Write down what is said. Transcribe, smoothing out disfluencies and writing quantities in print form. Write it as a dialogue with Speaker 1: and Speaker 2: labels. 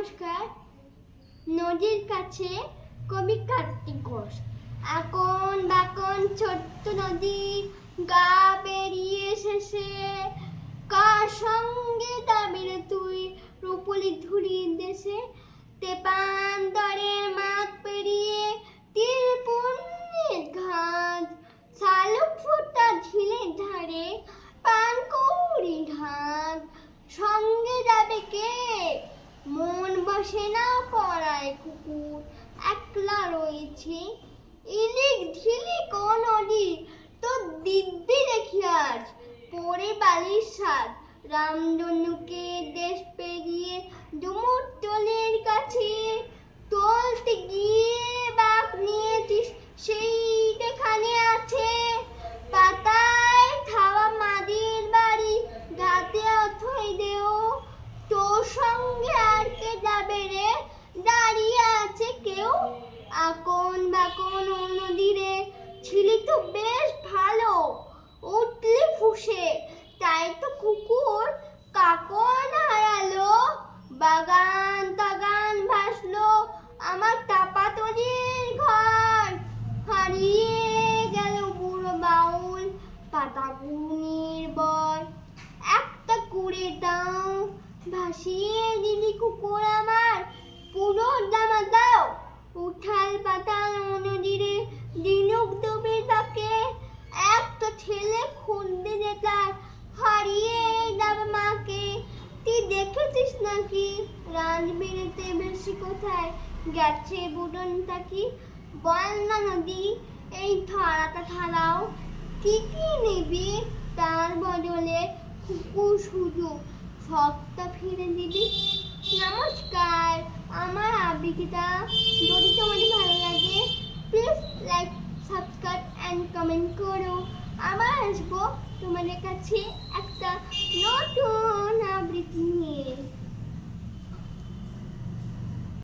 Speaker 1: নমস্কার। নদীর কাছে কবি কার্তিক ঘোষ। এখন বাকন ছোট্ট নদী গা পেরিয়ে শেষে, কার সঙ্গে যাবি রে তুই রূপলি ধুলির দেশে? তেপান্তরের মাঠ পেরিয়ে তীর পুণ্যের ঘাট, শালুক ফুটা ঝিলের ধারে পানকৌড়ি ঘাট। সঙ্গে যাবে কে? মন বসে না পড়ায় কুকুর, একলা রয়েছে। ইলিক ঝিলিক ও নদী তোর দিব্যি দেখি আজ, পরে বালির সাত রামধনুকে দেশ পেরিয়ে ডুমুর টোলের কাছে। তোলতে গিয়ে বাঘ নিয়েছিস সেই যেখানে আছে, পাতায় খাওয়া মাদির বাড়ি ঘাটে অথই দেও। তোর সঙ্গে আর কে যাবে রে, দাঁড়িয়ে আছে কেউ? আকন বাকন ও নদীরে ছিলি তো বেশ ভালো, উঠলি ফুসে, তাই তো কুকুর কাকন হারালো। বাগান টাগান ভাসলো আমার টাপাতলির ঘর, হারিয়ে গেল বুড়ো বাউল পাতাগুনির বর। একটা কুড়ে দাও, ভাসিয়ে দিলি কুকুর আমার, পুরো দামা দাও। উঠাল পাতাল নদীরে দিনুক ডুবে তাকে, একটা ছেলে খুঁজতে যেতার হারিয়ে যাবে মাকে। তুই দেখেছিস নাকি রাজবিরেতে বেশি কোথায় গেছে বুড়ন তাকি? বল না নদী এই ধারাটা ছাড়াও কি কি নিবি তার বদলে? কুকুর শুধু সবটা ফিরে দিবি। নমস্কার, আমার আবৃত্তিটা যদি তোমাদের ভালো লাগে please like, subscribe and comment করো। আবার আসবো তোমাদের কাছে একটা নতুন